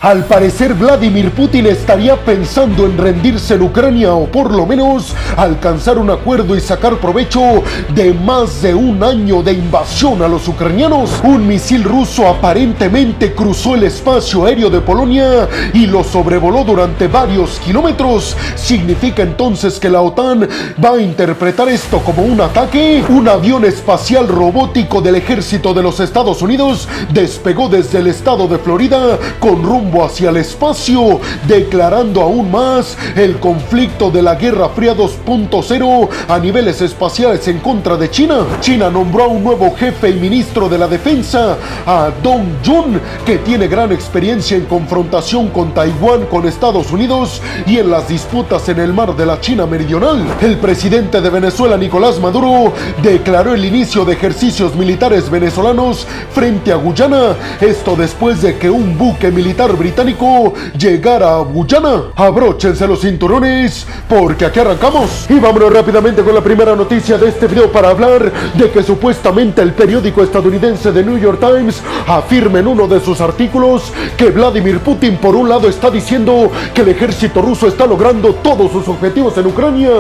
Al parecer, Vladimir Putin estaría pensando en rendirse en Ucrania o por lo menos alcanzar un acuerdo y sacar provecho de más de un año de invasión a los ucranianos. Un misil ruso aparentemente cruzó el espacio aéreo de Polonia y lo sobrevoló durante varios kilómetros. ¿Significa entonces que la OTAN va a interpretar esto como un ataque? Un avión espacial robótico del ejército de los Estados Unidos despegó desde el estado de Florida con rumbo hacia el espacio, declarando aún más el conflicto de la Guerra Fría 2.0 a niveles espaciales en contra de China. China nombró a un nuevo jefe y ministro de la defensa, a Dong Jun, que tiene gran experiencia en confrontación con Taiwán, con Estados Unidos y en las disputas en el mar de la China Meridional. El presidente de Venezuela, Nicolás Maduro, declaró el inicio de ejercicios militares venezolanos frente a Guyana, esto después de que un buque militar británico llegara a Guyana. Abróchense los cinturones porque aquí arrancamos. Y vámonos rápidamente con la primera noticia de este video para hablar de que supuestamente el periódico estadounidense The New York Times afirma en uno de sus artículos que Vladimir Putin por un lado está diciendo que el ejército ruso está logrando todos sus objetivos en Ucrania,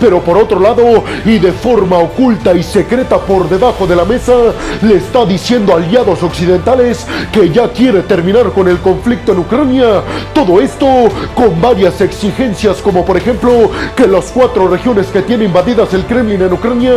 pero por otro lado y de forma oculta y secreta por debajo de la mesa le está diciendo a aliados occidentales que ya quiere terminar con el conflicto en Ucrania. Todo esto con varias exigencias, como por ejemplo que las 4 regiones que tiene invadidas el Kremlin en Ucrania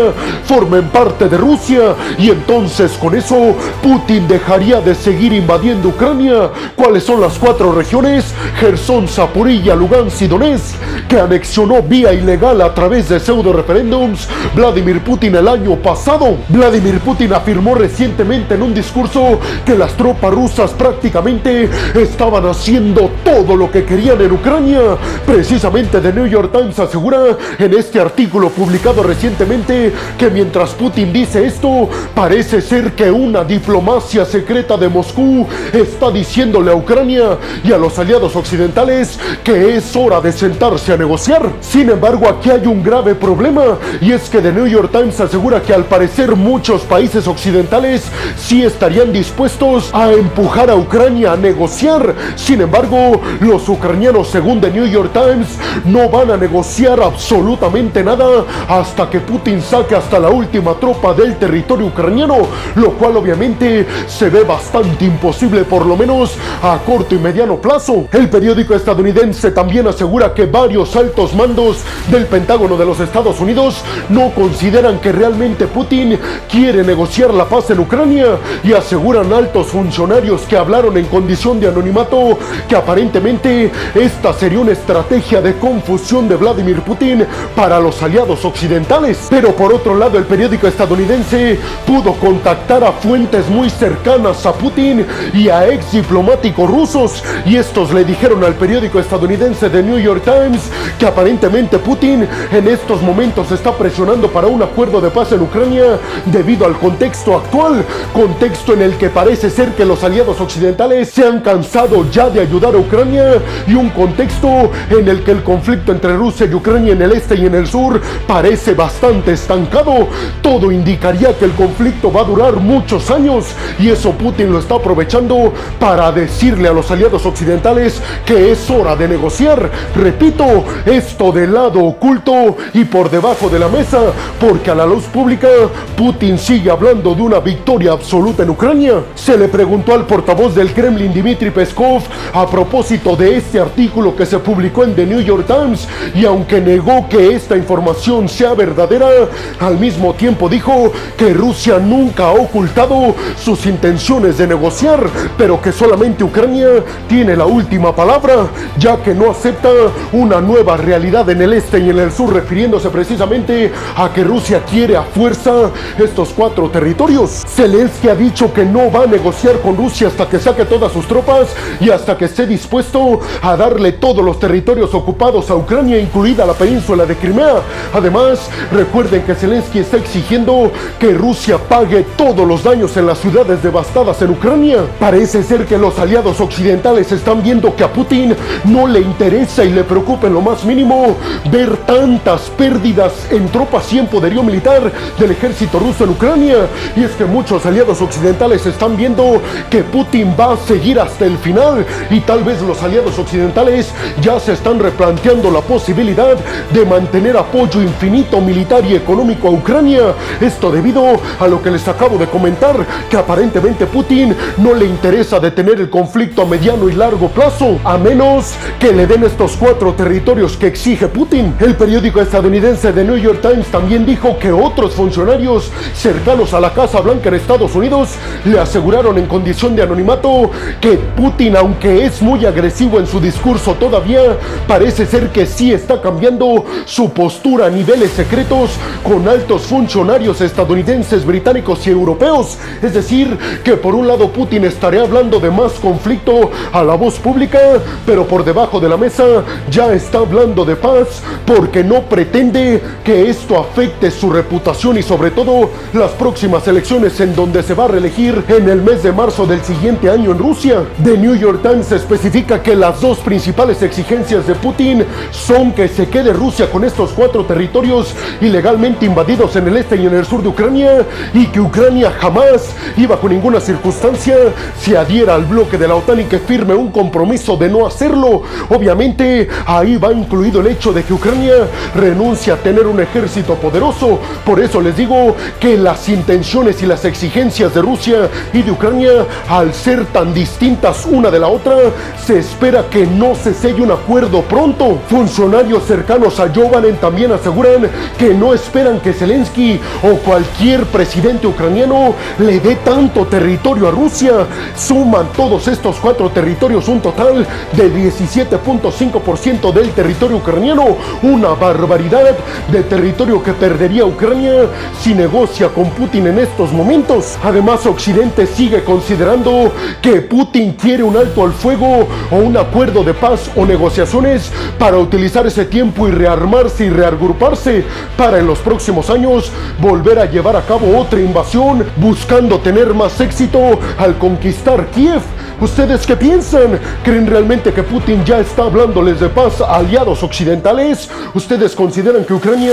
formen parte de Rusia, y entonces con eso Putin dejaría de seguir invadiendo Ucrania. ¿Cuáles son las 4 regiones? Gerson, Zaporilla, Lugansk y Donetsk, que anexionó vía ilegal a través de pseudo referéndums Vladimir Putin el año pasado. Vladimir Putin afirmó recientemente en un discurso que las tropas rusas prácticamente estaban haciendo todo lo que querían en Ucrania. Precisamente The New York Times asegura en este artículo publicado recientemente que mientras Putin dice esto, parece ser que una diplomacia secreta de Moscú está diciéndole a Ucrania y a los aliados occidentales que es hora de sentarse a negociar. Sin embargo, aquí hay un grave problema, y es que The New York Times asegura que al parecer muchos países occidentales sí estarían dispuestos a empujar a Ucrania a negociar. Sin embargo, los ucranianos, según The New York Times, no van a negociar absolutamente nada hasta que Putin saque hasta la última tropa del territorio ucraniano, lo cual obviamente se ve bastante imposible, por lo menos a corto y mediano plazo. El periódico estadounidense también asegura que varios altos mandos del Pentágono de los Estados Unidos no consideran que realmente Putin quiere negociar la paz en Ucrania, y aseguran altos funcionarios que hablaron en condición de anonimato que aparentemente esta sería una estrategia de confusión de Vladimir Putin para los aliados occidentales. Pero por otro lado, el periódico estadounidense pudo contactar a fuentes muy cercanas a Putin y a ex diplomáticos rusos, y estos le dijeron al periódico estadounidense The New York Times que aparentemente Putin en estos momentos está presionando para un acuerdo de paz en Ucrania debido al contexto actual, contexto en el que parece ser que los aliados occidentales se han cansado ya de ayudar a Ucrania, y un contexto en el que el conflicto entre Rusia y Ucrania en el este y en el sur parece bastante estancado. Todo indicaría que el conflicto va a durar muchos años, y eso Putin lo está aprovechando para decirle a los aliados occidentales que es hora de negociar. Repito, esto del lado oculto y por debajo de la mesa, porque a la luz pública Putin sigue hablando de una victoria absoluta en Ucrania. Se le preguntó al portavoz del Kremlin, Dmitry Peskov, a propósito de este artículo que se publicó en The New York Times, y aunque negó que esta información sea verdadera, al mismo tiempo dijo que Rusia nunca ha ocultado sus intenciones de negociar, pero que solamente Ucrania tiene la última palabra, ya que no acepta una nueva realidad en el este y en el sur, refiriéndose precisamente a que Rusia quiere a fuerza estos 4 territorios. Zelensky ha dicho que no va a negociar con Rusia hasta que saque todas sus tropas y hasta que esté dispuesto a darle todos los territorios ocupados a Ucrania, incluida la península de Crimea. Además, recuerden que Zelensky está exigiendo que Rusia pague todos los daños en las ciudades devastadas en Ucrania. Parece ser que los aliados occidentales están viendo que a Putin no le interesa y le preocupa en lo más mínimo ver tantas pérdidas en tropas y en poderío militar del ejército ruso en Ucrania, y es que muchos aliados occidentales están viendo que Putin va a seguir hasta el final final y tal vez los aliados occidentales ya se están replanteando la posibilidad de mantener apoyo infinito militar y económico a Ucrania. Esto debido a lo que les acabo de comentar, que aparentemente Putin no le interesa detener el conflicto a mediano y largo plazo, a menos que le den estos 4 territorios que exige Putin. El periódico estadounidense The New York Times también dijo que otros funcionarios cercanos a la Casa Blanca en Estados Unidos le aseguraron en condición de anonimato que Putin, aunque es muy agresivo en su discurso todavía, parece ser que sí está cambiando su postura a niveles secretos con altos funcionarios estadounidenses, británicos y europeos. Es decir, que por un lado Putin estaría hablando de más conflicto a la voz pública, pero por debajo de la mesa ya está hablando de paz porque no pretende que esto afecte su reputación y sobre todo las próximas elecciones en donde se va a reelegir en el mes de marzo del siguiente año en Rusia. The New York Times especifica que las 2 principales exigencias de Putin son que se quede Rusia con estos 4 territorios ilegalmente invadidos en el este y en el sur de Ucrania, y que Ucrania jamás y bajo ninguna circunstancia se adhiera al bloque de la OTAN y que firme un compromiso de no hacerlo. Obviamente ahí va incluido el hecho de que Ucrania renuncia a tener un ejército poderoso. Por eso les digo que las intenciones y las exigencias de Rusia y de Ucrania, al ser tan distintas una de la otra, se espera que no se selle un acuerdo pronto. Funcionarios cercanos a Joe Biden también aseguran que no esperan que Zelensky o cualquier presidente ucraniano le dé tanto territorio a Rusia. Suman todos estos 4 territorios un total de 17.5% del territorio ucraniano, una barbaridad de territorio que perdería Ucrania si negocia con Putin en estos momentos. Además, Occidente sigue considerando que Putin quiere un alto al fuego o un acuerdo de paz o negociaciones para utilizar ese tiempo y rearmarse y reagruparse para en los próximos años volver a llevar a cabo otra invasión, buscando tener más éxito al conquistar Kiev. ¿Ustedes qué piensan? ¿Creen realmente que Putin ya está hablándoles de paz a aliados occidentales? ¿Ustedes consideran que Ucrania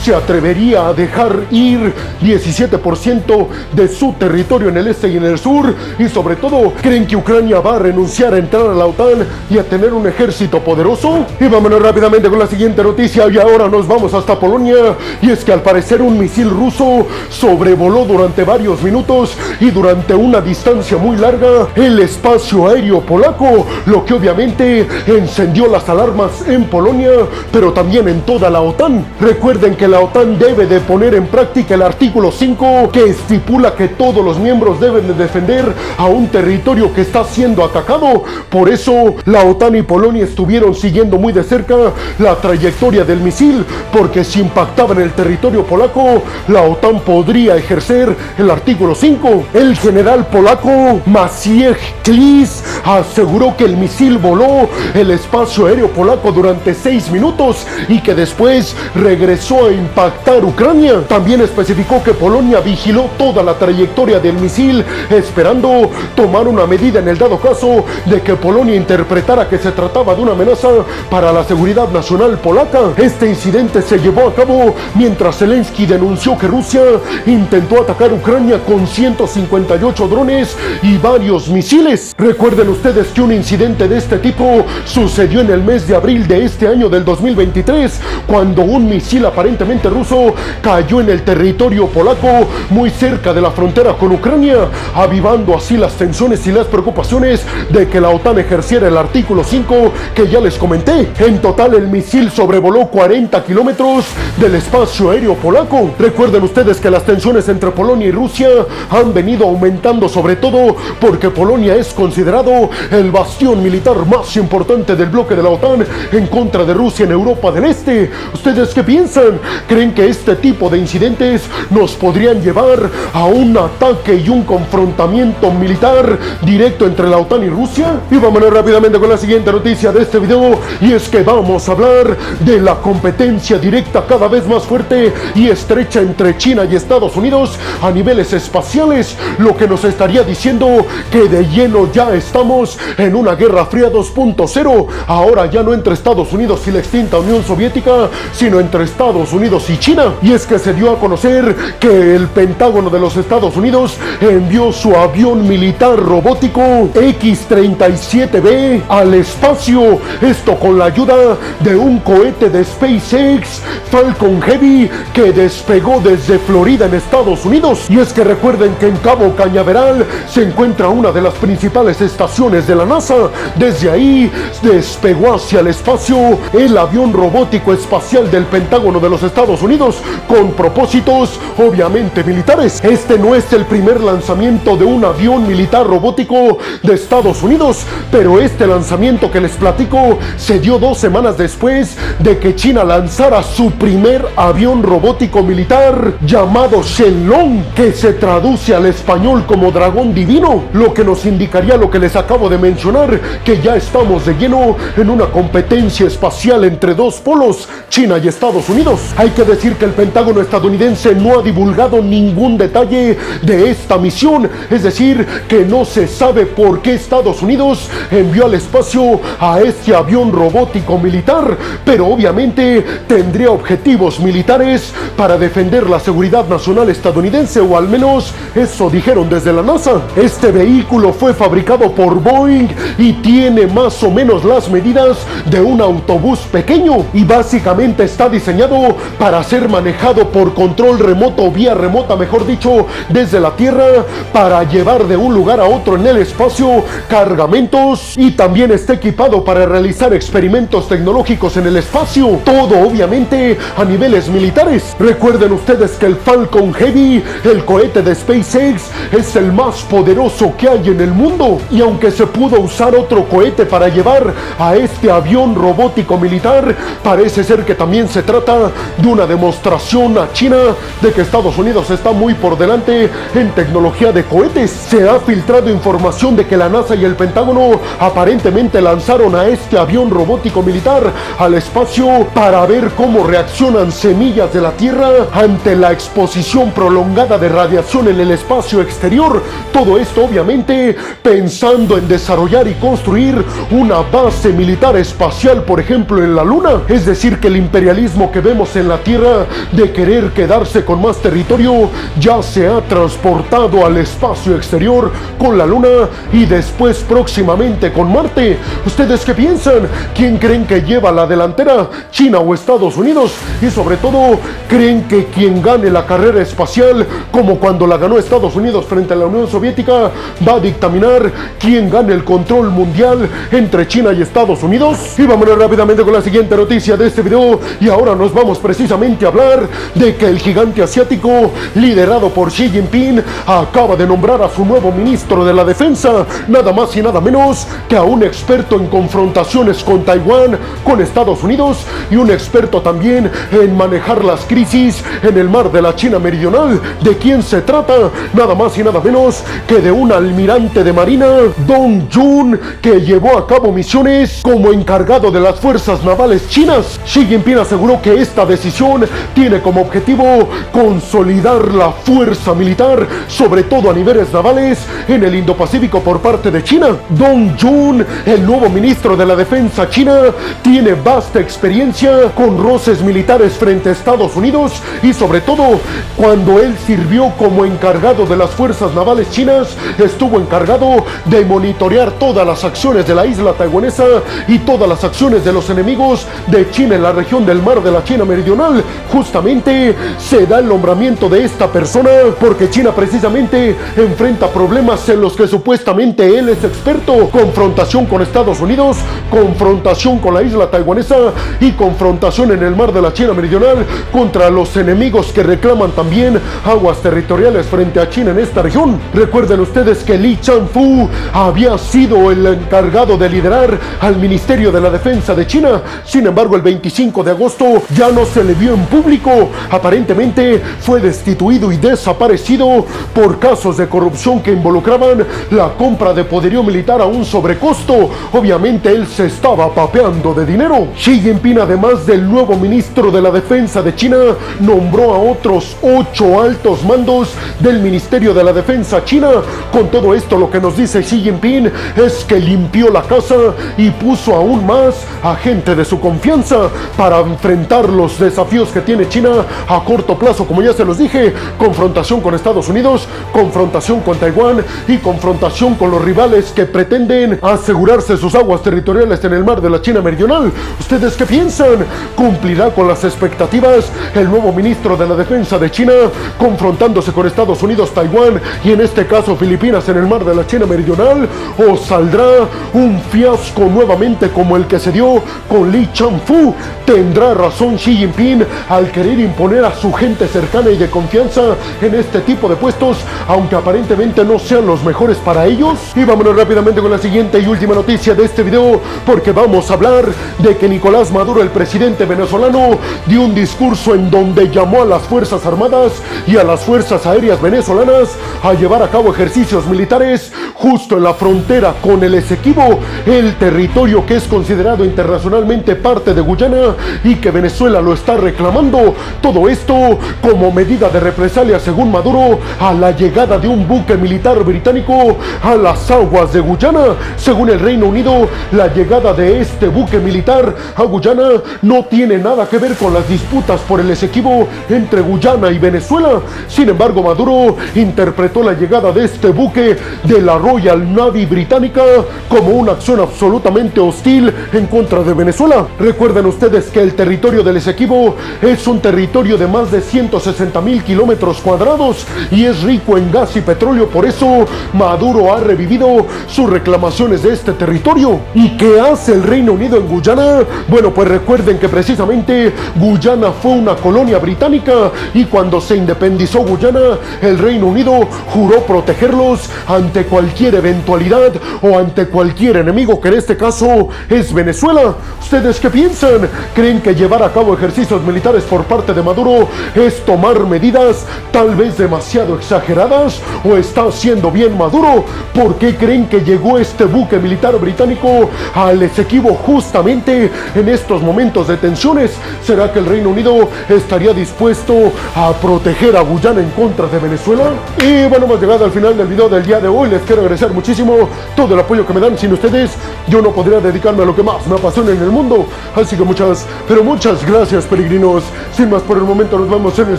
se atrevería a dejar ir 17% de su territorio en el este y en el sur? Y sobre todo, ¿creen que Ucrania va a renunciar a entrar a la OTAN y a tener un ejército poderoso? Y vámonos rápidamente con la siguiente noticia, y ahora nos vamos hasta Polonia, y es que al parecer un misil ruso sobrevoló durante varios minutos y durante una distancia muy larga el espacio aéreo polaco, lo que obviamente encendió las alarmas en Polonia, pero también en toda la OTAN. Recuerden que la OTAN debe de poner en práctica el artículo 5, que estipula que todos los miembros deben de defender a un territorio que está siendo atacado. Por eso la OTAN y Polonia estuvieron siguiendo muy de cerca la trayectoria del misil, porque si impactaba en el territorio polaco, la OTAN podría ejercer el artículo 5. El general polaco Maciej Klis aseguró que el misil voló el espacio aéreo polaco durante 6 minutos y que después regresó a impactar Ucrania. También especificó que Polonia vigiló toda la trayectoria del misil, esperando tomar una medida en el dado caso de que Polonia interpretara que se trataba de una amenaza para la seguridad nacional polaca. Este incidente se llevó a cabo mientras Zelensky denunció que Rusia intentó atacar Ucrania con 158 drones y varios misiles. Recuerden ustedes que un incidente de este tipo sucedió en el mes de abril de este año del 2023, cuando un misil aparentemente ruso cayó en el territorio polaco muy cerca de la frontera con Ucrania, avivando así las tensiones y las preocupaciones de que la OTAN ejerciera el artículo 5 que ya les comenté. En total, el misil sobrevoló 40 kilómetros del espacio aéreo polaco. Recuerden ustedes que las tensiones entre Polonia y Rusia han venido aumentando, sobre todo porque Polonia es considerado el bastión militar más importante del bloque de la OTAN en contra de Rusia en Europa del Este. ¿Ustedes qué piensan? ¿Creen que este tipo de incidentes nos podrían llevar a un ataque y un confrontamiento militar directo entre la OTAN y Rusia? Y vámonos rápidamente con la siguiente noticia de este video, y es que vamos a hablar de la competencia directa cada vez más fuerte y estrecha entre China y Estados Unidos a niveles espaciales, lo que nos estaría diciendo que de lleno pero ya estamos en una Guerra Fría 2.0, ahora ya no entre Estados Unidos y la extinta Unión Soviética, sino entre Estados Unidos y China. Y es que se dio a conocer que el Pentágono de los Estados Unidos envió su avión militar robótico X-37B al espacio, esto con la ayuda de un cohete de SpaceX Falcon Heavy que despegó desde Florida en Estados Unidos. Y es que recuerden que en Cabo Cañaveral se encuentra una de las principales estaciones de la NASA. Desde ahí despegó hacia el espacio el avión robótico espacial del Pentágono de los Estados Unidos con propósitos obviamente militares. Este no es el primer lanzamiento de un avión militar robótico de Estados Unidos, pero este lanzamiento que les platico se dio 2 semanas después de que China lanzara su primer avión robótico militar llamado Shenlong, que se traduce al español como dragón divino, lo que nos indicaría lo que les acabo de mencionar, que ya estamos de lleno en una competencia espacial entre dos polos, China y Estados Unidos. Hay que decir que el Pentágono estadounidense no ha divulgado ningún detalle de esta misión, es decir, que no se sabe por qué Estados Unidos envió al espacio a este avión robótico militar, pero obviamente tendría objetivos militares para defender la seguridad nacional estadounidense, o al menos eso dijeron desde la NASA. Este vehículo fue fabricado por Boeing y tiene más o menos las medidas de un autobús pequeño y básicamente está diseñado para ser manejado por control remoto, vía remota mejor dicho, desde la Tierra, para llevar de un lugar a otro en el espacio cargamentos, y también está equipado para realizar experimentos tecnológicos en el espacio, todo obviamente a niveles militares. Recuerden ustedes que el Falcon Heavy, el cohete de SpaceX, es el más poderoso que hay en el mundo, y aunque se pudo usar otro cohete para llevar a este avión robótico militar, parece ser que también se trata de una demostración a China de que Estados Unidos está muy por delante en tecnología de cohetes. Se ha filtrado información de que la NASA y el Pentágono aparentemente lanzaron a este avión robótico militar al espacio para ver cómo reaccionan semillas de la Tierra ante la exposición prolongada de radiación en el espacio exterior. Todo esto obviamente pensando en desarrollar y construir una base militar espacial, por ejemplo en la Luna. Es decir, que el imperialismo que vemos en la Tierra de querer quedarse con más territorio ya se ha transportado al espacio exterior con la Luna y después próximamente con Marte. ¿Ustedes qué piensan? ¿Quién creen que lleva la delantera? ¿China o Estados Unidos? Y sobre todo, ¿creen que quien gane la carrera espacial, como cuando la ganó Estados Unidos frente a la Unión Soviética, va a dictaminar quién gane el control mundial entre China y Estados Unidos? Y vámonos rápidamente con la siguiente noticia de este video, y ahora nos vamos precisamente a hablar de que el gigante asiático liderado por Xi Jinping acaba de nombrar a su nuevo ministro de la defensa, nada más y nada menos que a un experto en confrontaciones con Taiwán, con Estados Unidos, y un experto también en manejar las crisis en el mar de la China Meridional. ¿De quién se trata? Nada más y nada menos que de un almirante de marina, Dong Jun, que llevó a cabo misiones como encargado de las fuerzas navales chinas. Xi Jinping aseguró que esta decisión tiene como objetivo consolidar la fuerza militar, sobre todo a niveles navales, en el Indo-Pacífico por parte de China. Dong Jun, el nuevo ministro de la defensa china, tiene vasta experiencia con roces militares frente a Estados Unidos, y sobre todo cuando él sirvió como encargado de las fuerzas navales chinas, estuvo encargado de monitorear todas las acciones de la isla taiwanesa y todas las acciones de los enemigos de China en la región del mar de la China Meridional. Justamente se da el nombramiento de esta persona porque China precisamente enfrenta problemas en los que supuestamente él es experto: confrontación con Estados Unidos, confrontación con la isla taiwanesa y confrontación en el mar de la China Meridional contra los enemigos que reclaman también aguas territoriales frente a China en esta región. Recuerden ustedes que Li Changfu había sido el encargado de liderar al Ministerio de la Defensa de China. Sin embargo, el 25 de agosto ya no se le vio en público. Aparentemente fue destituido y desaparecido por casos de corrupción que involucraban la compra de poderío militar a un sobrecosto. Obviamente él se estaba papeando de dinero. Xi Jinping, además del nuevo ministro de la Defensa de China, nombró a otros 8 altos mandos del Ministerio de la Defensa china. Con todo esto, lo que nos nos dice Xi Jinping es que limpió la casa y puso aún más a gente de su confianza para enfrentar los desafíos que tiene China a corto plazo, como ya se los dije: confrontación con Estados Unidos, confrontación con Taiwán y confrontación con los rivales que pretenden asegurarse sus aguas territoriales en el mar de la China Meridional. ¿Ustedes qué piensan? ¿Cumplirá con las expectativas el nuevo ministro de la Defensa de China confrontándose con Estados Unidos, Taiwán y en este caso Filipinas en el mar de la China Meridional? ¿O saldrá un fiasco nuevamente como el que se dio con Li Changfu? ¿Tendrá razón Xi Jinping al querer imponer a su gente cercana y de confianza en este tipo de puestos, aunque aparentemente no sean los mejores para ellos? Y vámonos rápidamente con la siguiente y última noticia de este video, porque vamos a hablar de que Nicolás Maduro, el presidente venezolano, dio un discurso en donde llamó a las Fuerzas Armadas y a las Fuerzas Aéreas venezolanas a llevar a cabo ejercicios militares justo en la frontera con el Esequibo, el territorio que es considerado internacionalmente parte de Guyana y que Venezuela lo está reclamando. Todo esto como medida de represalia, según Maduro, a la llegada de un buque militar británico a las aguas de Guyana. Según el Reino Unido, la llegada de este buque militar a Guyana no tiene nada que ver con las disputas por el Esequibo entre Guyana y Venezuela. Sin embargo, Maduro interpretó la llegada de este buque de la Royal Navy británica como una acción absolutamente hostil en contra de Venezuela. Recuerden ustedes que el territorio del Esequibo es un territorio de más de 160,000 kilómetros cuadrados y es rico en gas y petróleo. Por eso Maduro ha revivido sus reclamaciones de este territorio. ¿Y qué hace el Reino Unido en Guyana? Bueno, pues recuerden que precisamente Guyana fue una colonia británica y cuando se independizó Guyana, el Reino Unido juró protegerlos ante cualquier eventualidad o ante cualquier enemigo, que en este caso es Venezuela. ¿Ustedes qué piensan? ¿Creen que llevar a cabo ejercicios militares por parte de Maduro es tomar medidas tal vez demasiado exageradas? ¿O está haciendo bien Maduro? ¿Por qué creen que llegó este buque militar británico al Esequibo justamente en estos momentos de tensiones? ¿Será que el Reino Unido estaría dispuesto a proteger a Guyana en contra de Venezuela? Y bueno, hemos llegado al final del video del día de hoy. Les quiero agradecer muchísimo todo el apoyo que me dan. Sin ustedes yo no podría dedicarme a lo que más me apasiona en el mundo. Así que muchas, pero muchas gracias, peregrinos. Sin más por el momento, nos vemos en el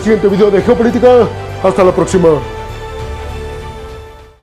siguiente video de Geopolítica. Hasta la próxima.